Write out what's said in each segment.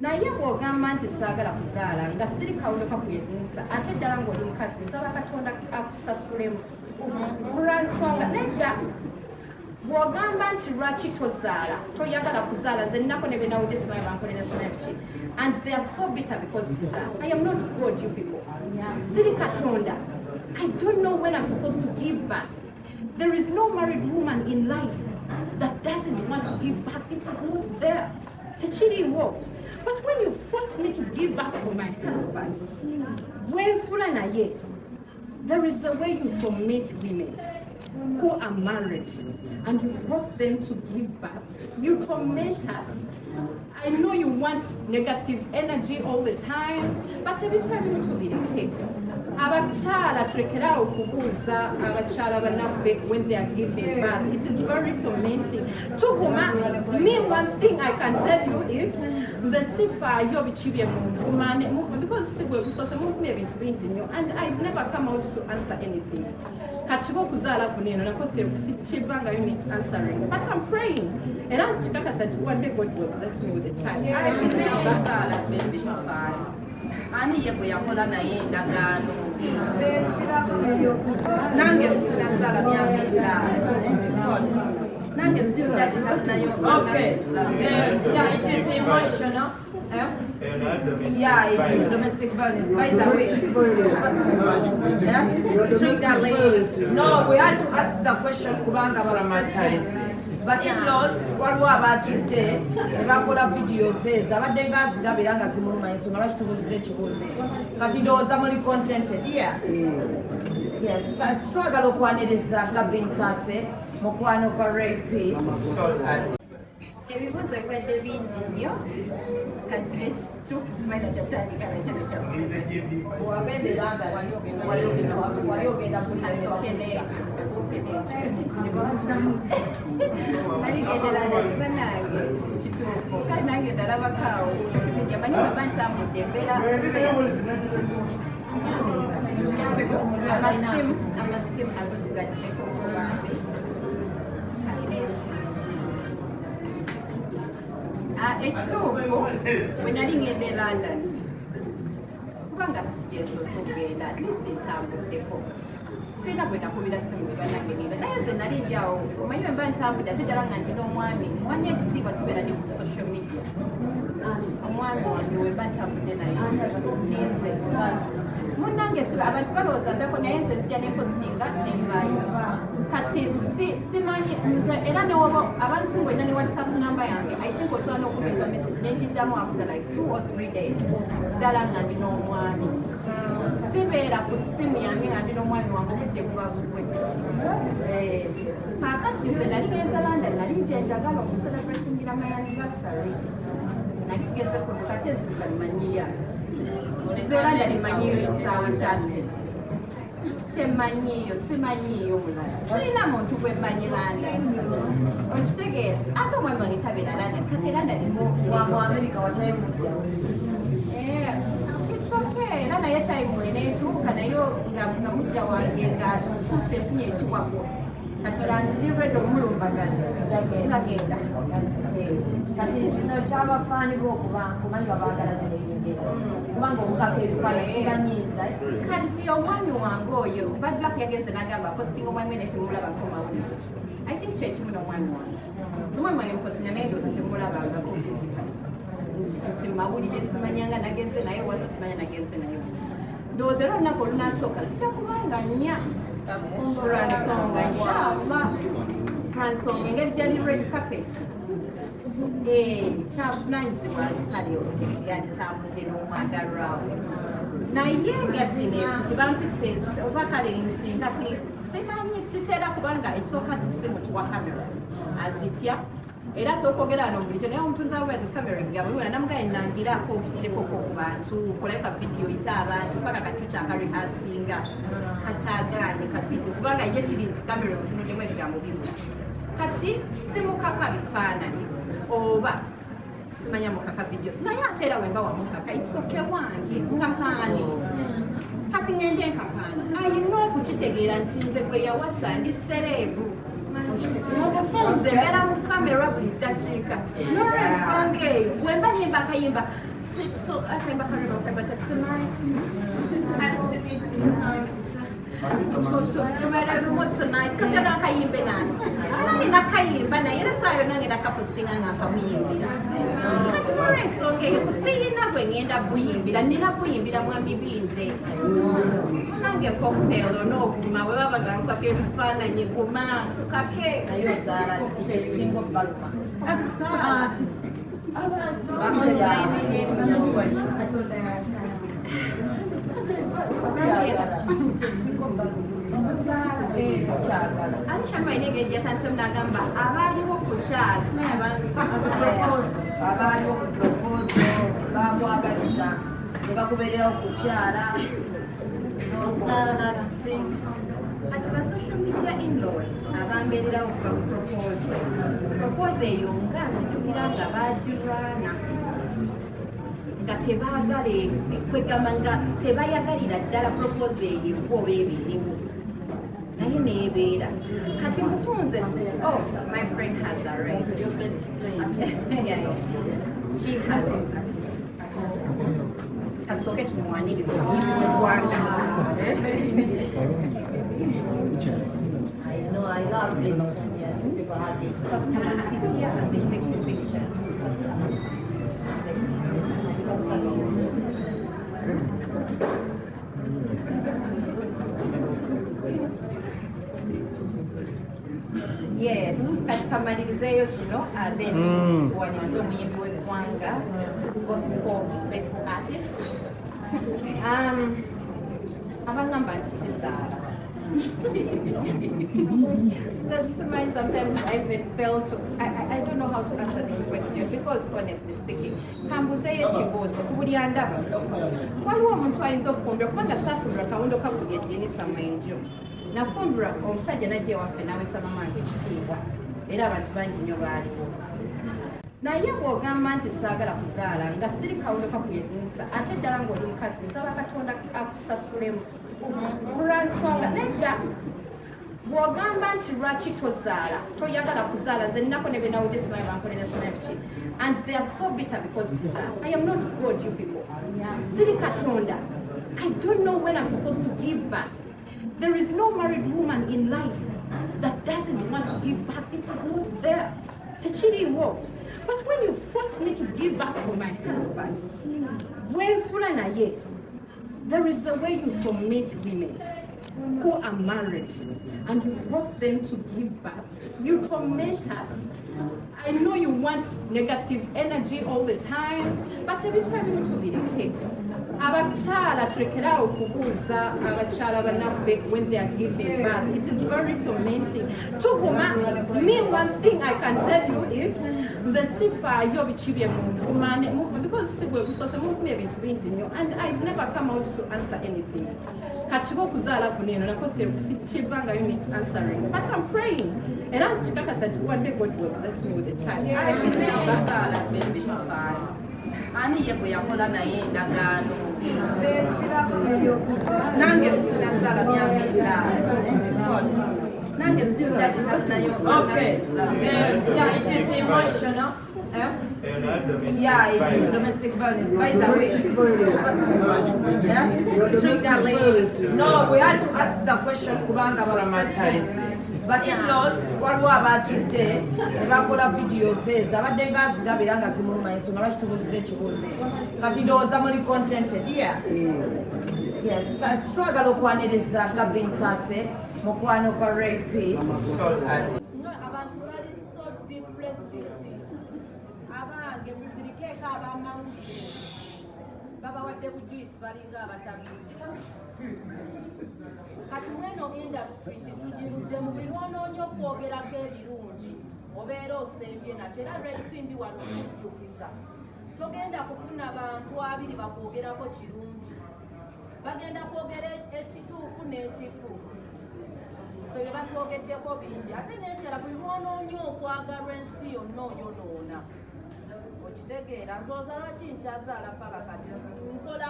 naye bw'ogamba nti saagala kuzaala nga siri kawuloka kuyenyusa ate ddala ng'oli mukazi nsaba Katonda akusasulemu olwansonga nedda bw'ogamba nti lwaki tozaala toyagala kuzaala nze nnako ne benawudde simanyi bankolera simanyi biki and they are so bitter because I am not God, you people. Siri Katonda, I don't know when I'm supposed to give back. There is no married woman in life that doesn't want to give back. It is not there. But when you force me to give back for my husband, there is a way you torment women who are married and you force them to give back. You torment us. I know you want negative energy all the time, but every time you to be the cake. Abachala turekera okubuuza abachala banaffe when they are giving birth. It is very tormenting. Me, one thing I can tell you is the sifa yo bichibye mu because sigwe kusose mu ebintu bingi nnyo and I've never come out to answer anything. Kachibo kuzaala kuneno nakote kusichibanga you need answering. But I'm praying. And I'm chikakasa to one day God will bless me with a child. I believe that's baby fine. Ani yego yakola naye ndagaano nange sinazala myaka nange still that nayo okay yeah it is emotional yeah it is domestic violence by the way yeah no we had to ask the question kubanga but in-laws waliwo abatudde bakola videos ezo abadde ngazirabira nga zimuluma ensonga lwaki tubuuziza ekibuuzo kati ndowooza muli contented yes twagala okwaniriza Akabye Ntate mukwano kwa rape ebibuuzo ebibadde bingi nnyo kati nekituufu simanyi nakyatandika nakyo nekyawabenderanga wali ogenda kunasokendeyo naligenderanga kuba nange sikituufu kale nange ndalabakaawo Wikipedia manyi baba ntambudde embeera amasimu ago tugagyeko obambi ekituufu bwe nali ngenda e London kubanga sijesoose okugenda at least ntambuddeko sina bwe nakubira simu webanagenda naye nze nali njawo omanyi bwe mba ntambudde ate ddala nga ndina omwami ekitiibwa sibeera ne ku social media omwami wange we mba ntambudde naye ninze munnange abantu balowooza mbeko naye nze nzija nepostinga nenvaayo kati simanyi nze era newoba abantu ngwena ne WhatsApp number yange I think osobola n'okugeza message nenjiddamu after like 2 or 3 days ddala nga ndina omwami sibeera ku ssimu yange nga ndina omwami wange obudde buba bugwe kaakati nze nali genza London nali njenjagala okucelebratingira my anniversary nakisigeze kuno kati enzibuga limanyiya Zelanda limanyiyo ekisaawe kyase kyemmanyiyo simanyiyo mulala sirina muntu gwe mmanyi London okitegeera ate omwami wange tabeera London kati London wa mu America watayimudda it's okay era naye tayimu eneetuuka nayo nga mujja wange nga tuuse enfunye ekiwago kati nga ndi ready omulumbagana tulagenda kati kino ky'abafaani b'okumanyi babaagala nebengera kubanga omukaka ebifaayo kibanyiiza kati omwami wange oyo badlak yagenze n'agamba postinga omwami we netemulabako mawulire I think kyekimu n'omwami wange omwami wange mupostinga naye ndooza temulabangako physically nti mawulire simanyanga nagenze naye wano simanya nagenze naye ndowooza era olunaku olunasooka lujja kubanga nnya lwansonga inshallah lwansonga engeri gyali red carpet kyavunanyizibwa nti kale yanditambudde n'omwagalwawe naye nga zino nti bampise oba kale nti kati simanyi siteera kubanga ekisooka simutuwa kamera azitya era sokwogera ano bulijjo naye omuntu nzaawe kamera egamulwera namugaye nangirako obitireko ku bantu koleka vidiyo yita abantu paka katu kyakarihasinga kakyagaanye kavidiyo kubanga ye kiri nti kamera otunudemu ebigambo bibula kati simukaka bifaananyi oba simanya mukaka vidiyo naye ate era wemba wamukaka ikisoke wange nkakaani kati ngende nkakaana ayina okukitegeera nti nze gwe yawasa ndi sereebu mubufunze ngera mu kamera buli ddakiika n'olwensonga eyo bwemba nyimba akayimba akayimba tonight tonight katyagala akayimbe nani abandi nakayimba naye era saa yonna ngenda kapostinga nga nkamuyimbira kati n'olwensonga eyo siyina bwe ngenda buyimbira nina buyimbira mwami binze nange cocktail onookuma bwe baba gansako ebifaananyi kuma kake naye ozaala singa obbaluma Alisha mainege jatandise mnagamba abaliwo ku chat abaliwo ku proposal babwagaliza ne bakubeererawo kukyala ati ba social media in-laws abambeererawo ku proposal eyo nga nzijukira nga bagirwana nga tebaagala kwegamba nga tebayagalira ddala proposal eyo oba ebiriwo naye neebeera kati mufunze oh my friend has arrived she has kasooke tumuwaniriza omulimu w'eggwanga I know, I love it. Yes, people have it. Because come and sit here and they take the pictures. Yes, katika malirizeyo kino then tuwaniriza omuyimbi w'eggwanga gospel best artist abagamba nti sizaala. That's why sometimes I even fail to, I don't know how to answer this question because honestly speaking, kambuzeyo ekibuuzo buli andaba waliwo omuntu ayinza okufumbira kubanga saafumbira kawundo kakubya eddinisa mwenjo nafumbira omusajja najja ewaffe nawesa mamange ekitiibwa era abantu bangi nnyo baaliwo naye bw'ogamba nti saagala kuzaala nga siri kawundo kakubya eddinisa ate ddala ng'oli mukazi nsaba Katonda akusasulemu olwansonga nedda bw'ogamba nti lwaki tozaala toyagala kuzaala nze nnako ne benawudde simanyi bankolera simanyi biki and they are so bitter because I am not God, you people. Siri Katonda, I don't know when I'm supposed to give back. There is no married woman in life that doesn't want to give back. It is not there. Tekiriwo. But when you force me to give back for my husband, wensula naye, there is a way you torment women who are married and you force them to give back. You torment us. I know you want negative energy all the time, but every time you to be the cake. Abakyala tulekera okubuuza abakyala bannaffe when they are giving birth. It is very tormenting. Tukuma, me one thing I can tell you is the sifaayo biki bye mukumane because sigwe kusose mukuma ebintu bingi nnyo and I've never come out to answer anything. Kati bokuzaala kuneeno nakotte kivangayo unit answering. But I'm praying. Era nkikakasa nti one day God will bless me with a child. Ani yebo yakola naye endagaano nange sinazaala myaka nange sijjaditanayo okay yeah, it is emotional. Yeah, it is domestic violence. By the way, no, we had to ask the question kubanga but in-laws waliwo abatudde bakola videos ezo abadde nga azirabira nga zimuluma ensonga lwaki tubuuziza ekibuuzo ekyo kati ndowooza muli contented yeah. Yes, kati twagala okwaniriza Akabye Ntate mukwano kwa rape abantu bali so depressed abange musirikeeko abamawulire babawadde bujuisi balinga abatabiiki kati mweno industry titugirudde mu birwonoonyo okwogerako ebirungi obeera osembye nate era rape wano okujjukiza togenda kufuna bantu abiri bakwogerako kirungi bagenda kwogera ekituufu n'ekifu ebyo batwogeddeko bingi ate n'ekirala buli lwonoonyo okwagalwa ensi yonna oyonoona okitegeera nzooza lwaki nkyazaala paka kati nkola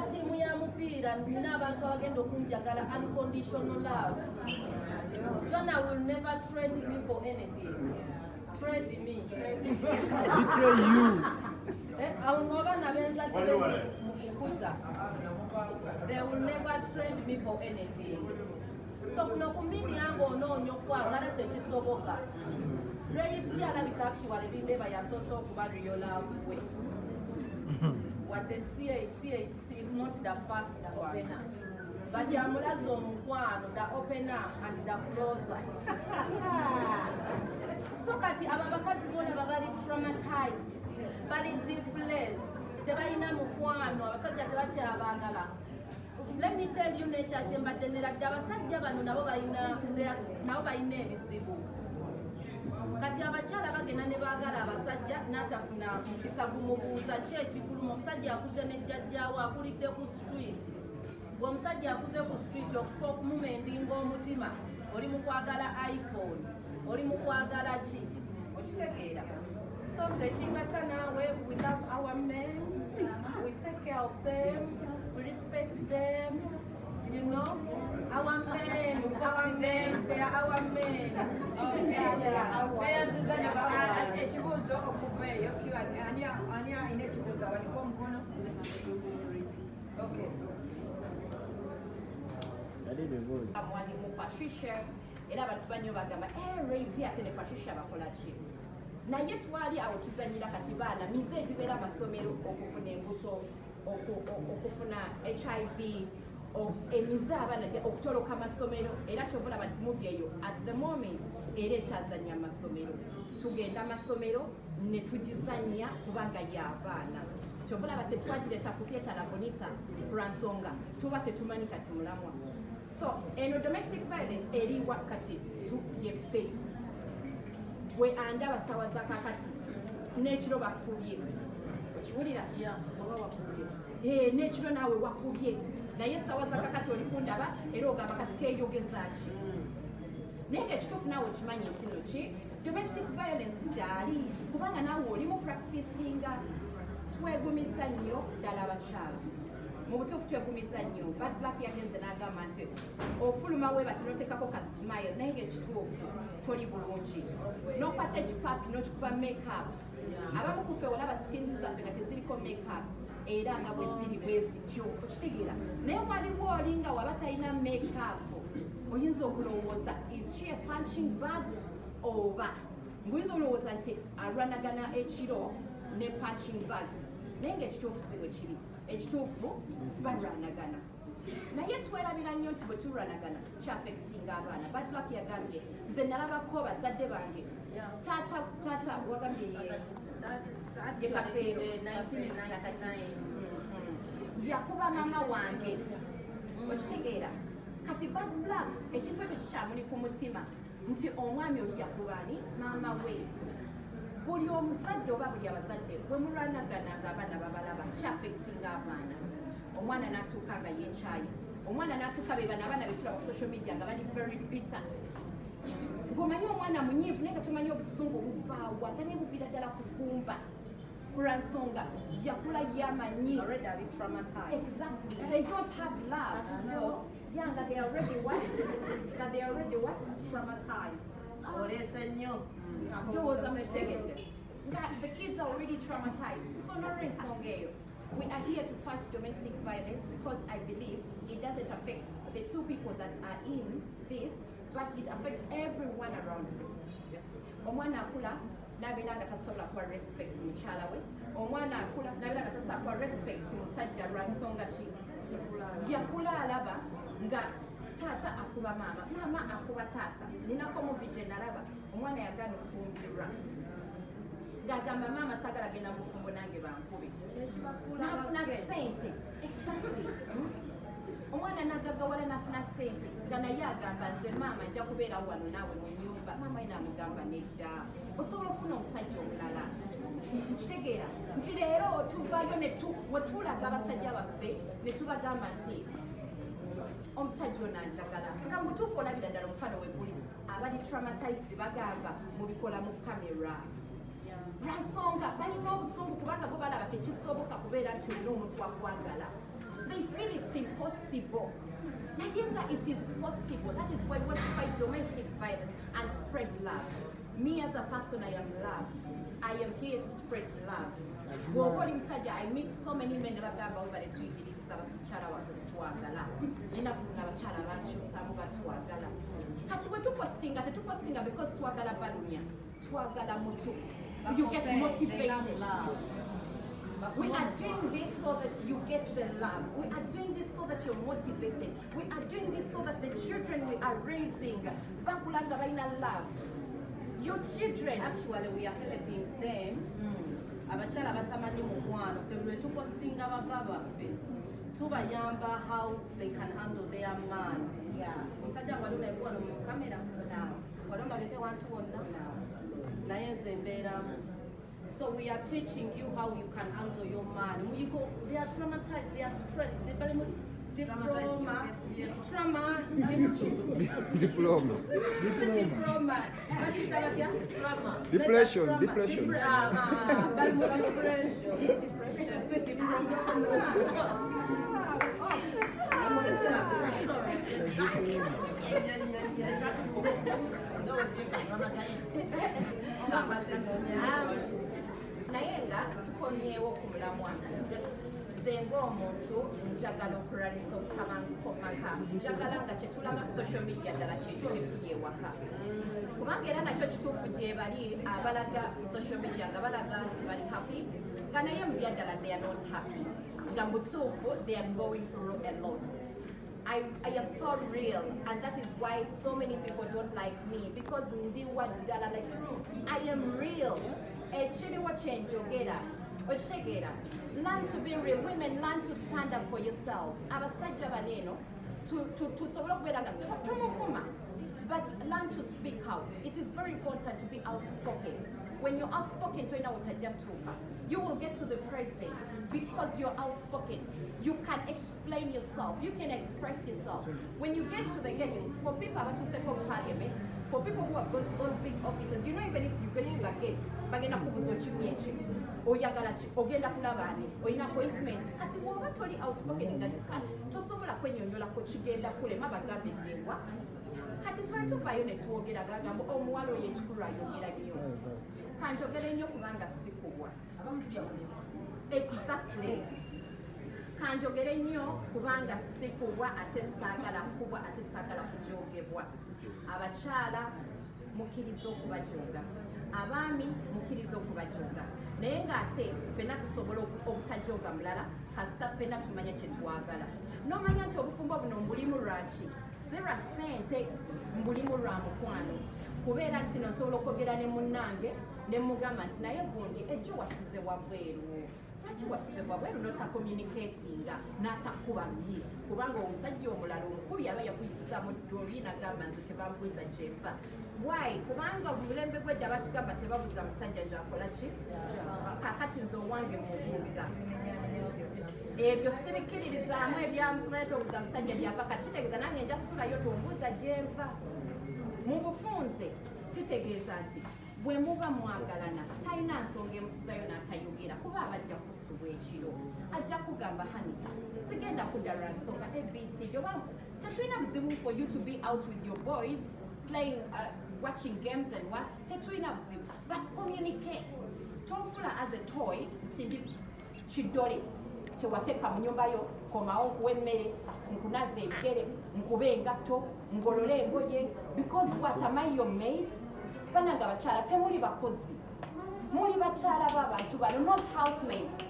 ttiimu ya mupiira nina abantu abagenda okunjagala unconditional love. Jonah will never trade me for anything. Trade me. Betray you. They will never trade me for anything. So kuno kumini yangu ononyo kwagala tekisoboka. Lwaki alabika Bindeeba yasoose okuba real love we. What they see is not the first one. But yamulaza omukwano, the opener and the closer. So kati ababakazi bona bali traumatized, bali depressed, tebalina mukwano, abasajja tebakyabagala. Let me tell you nature kyembadde neradde abasajja bano nabo balina ebizibu. Kati abakyala bagenda ne baagala abasajja n'atafuna mukisa gumubuuza ki ekikulu. Omusajja akuze ne jjajjaawe akulidde ku street. Omusajja akuze ku street okufa okumumendinga omutima, oli mu kwagala iPhone, oli mu kwagala ki, okitegeera. So sekingata naawe, we love our men, we take care of them, we respect them, you know, our men, they are our men. Ekibuuzo okuva eyo ani alina ekibuuzo abaliko omukono? Okay. Mwalimu Patricia era abantu banyo bagamba rape ate ne Patricia bakola ki? Naye twali awo tuzanyira kati baana mize egibeera amasomero okufuna embuto, okufuna HIV, emize abaana okutoloka amasomero era kyobola bati muvi eyo at the moment era ekyazanya amasomero. Tugenda amasomero ne tugizanya kubanga y'abaana. Kyobola bati twagireta ku Theatre Bonita lwansonga tuba tetumanyi kati mulamwa. So, eno domestic violence eri wakati yeffe. Bwe anda basawaza kakati n'ekiro bakubye. Okiwulira? Oba wakubye. N'ekiro naawe wakubye. Naye sawaza kakati oli kundaba era ogamba kati keeyogeza ki. Naye ng'ekituufu naawe okimanyi nti no ki? Domestic violence gyali kubanga naawe oli mu practicinga. Twegumiza nnyo ddala abakyala. Mu butuufu twegumiza nnyo. Bad Luck yagenze n'agamba nti ofuluma we bati n'oteekako ka smile naye ng'ekituufu toli bulungi. N'okwata ekipapi n'okikuba make-up. Abamu ku ffe olaba skins zaffe nga teziriko make-up era nga bwe ziri bwe zityo. Okitegeera. Naye waliwo oli nga waba talina make-up oyinza okulowooza is she a punching bag oba ng'oyinza olowooza nti alwanagana ekiro ne punching bags. Naye ng'ekituufu si bwe kiri. Ekituufu balwanagana. Naye twerabira nnyo nti bwe tulwanagana kyafekitinga abaana. Bad Luck yagambye nze nalabako bazadde bange taata wagambye ye Kafeero yakuba mama wange. Okitegeera kati Bad Luck ekintu ekyo kikyamuli ku mutima nti omwami oli yakubani maama we. Buli omuzadde oba buli abazadde bwe mulwanagana ng'abaana babalaba kyafekitinga abaana. Omwana n'atuuka nga yeekyaye, omwana n'atuuka be bano abaana betulaba ku social media nga bali very bitter. Ng'omanyi omwana munyiivu naye nga tomanyi obusungu buvaawa nga ne buviira ddala ku ggumba. Lwansonga yakula yamanyi. Already are traumatized. Exactly. They don't have love. No. Yeah, nga they are already what? That they are already what? Traumatized. Olese nnyo. Ndowooza mukitegedde. The kids are already traumatized. So n'olw'ensonga eyo. We are here to fight domestic violence because I believe it doesn't affect the two people that are in this, but it affects everyone around it. Omwana akula n'abeera nga tasobola kuwa respect mukyala we. Omwana akula n'abeera nga tasobola kuwa respect musajja lwa nsonga ki? Yakula alaba nga taata akuba maama, maama akuba taata. Ninako muvi gye nalaba omwana yagaana okufumbirwa. Gagamba maama sagala genda mufumbo nange bankube. Nafuna sente. Exactly. Omwana nagagawala nafuna sente. Nga naye agamba nze maama nja kubeera wano naawe mu nnyumba. Maama ye n'amugamba nedda. Osobola ofuna omusajja omulala. Kitegeera nti leero tuvaayo we tulaga abasajja baffe ne tubagamba nti omusajja ono anjagala. Nga mutuufu olabira ddala omufano we guli. Abali traumatized bagamba mubikola mu kamera. lwansonga balina obusungu kubanga bo balaba tekisoboka kubeera nti olina omuntu wakwagala. They feel it's impossible. Nayenga, it is possible. That is why we want to fight domestic violence and spread love. Me as a person, I am love. I am here to spread love. I meet so many men bagamba bali tuyigiriza abakyala waffe twagala. Ennaku zino abakyala bakyusamu batwagala. Kati bwe tetupostinga because twagala balunya. Twagala mutu. You get motivated. We are doing this so that you get the love. We are doing this so that you're motivated. We are doing this so that the children we are raising bakulanga baina love. Your children, actually, we are helping them. Abachala batamani mukwano. February tupostinga abava baffe. Tubayamba how they can handle their man. Yeah. Musajja walula ebwana mu camera. Walonga bete wantu wonna. Naye nze mbeeramu. So we are teaching you how you can handle your man. When you go, they are traumatized, they are stressed, they are diploma. Depression. Nayenga tukomyewo ku mulamwa nze ng'omuntu njagala okulwanyisa obutabanguko mu maka njagala nga kyetulaga ku social media ddala kyekyo kyetuli ewaka kubanga era nakyo kituufu gye bali abalaga ku social media nga balaga nti bali happy nga naye mu byaddala they are not happy nga mu butuufu they are going through a lot. I am so real, and that is why so many people don't like me because like I am real. Learn to be real. Women, learn to stand up for yourselves. Abasajja baneno but learn to speak out. It is very important to be outspoken. When you're outspoken, you will get to the president because you're outspoken. You can explain yourself. You can express yourself. When you get to the gate, for people who have to parliament, for people who have gone to those big offices, you know, even if you get to the gate, bagenda kubuzochi oyagala ki ogenda kulabani oyina appointment kati woba toli outspoken nga tosobola kwenyonyolako kigenda kulema bagambe ndewa kati ffe tuvayo ne tuwogera gagamba omuwala oyo ekikulu ayogera nnyo kanjogere nnyo kubanga sikubwa exactly kanjogere nnyo kubanga sikubwa ate saagala kubwa ate saagala kujogebwa abakyala mukkiriza okubajoga abaami mukkiriza okubajoga naye ng'ate ffenna tusobola obutajoga mulala kasita ffenna tumanya kye twagala n'omanya nti obufumbo buno mbulimu lwaki si lwa ssente mbulimu lwa mukwano kubeera nti no nsobola okwogera ne munnange ne mugamba nti naye gundi ejjo wasuze wabweru lwaki wasuze wabweru notakommunikatinga n'atakuba luyi kubanga omusajja omulala omukubi aba yakuyisiza mu ddoli nagamba nze tebambuuza gyenva why kubanga omulembe gwedda batugamba tebabuuza musajja njakola ki kakati nze owange mubuuza ebyo sibikiririzaamu ebyamusomera tobuuza musajja gyapaka kitegeeza nange nja sulayo tombuuza gyenva mu bufunze kitegeeza nti bwe muba mwagalana talina nsonga emusuzayo n'atayogera kuba abajja kusubwa ekiro ajja kugamba hani sigenda kudda lwa nsonga abc oba tetulina buzibu for you to be out with your boys playing watching games and what tetulina buzibu but communicate tonfula as a toy nti kiddole kyewateeka mu nyumba yo komawo okuwa emmere nkunaza ebigere nkuba engatto ngolole engoye because what am I your maid bananga bakyala temuli bakozi muli bakyala b'abantu bano not housemates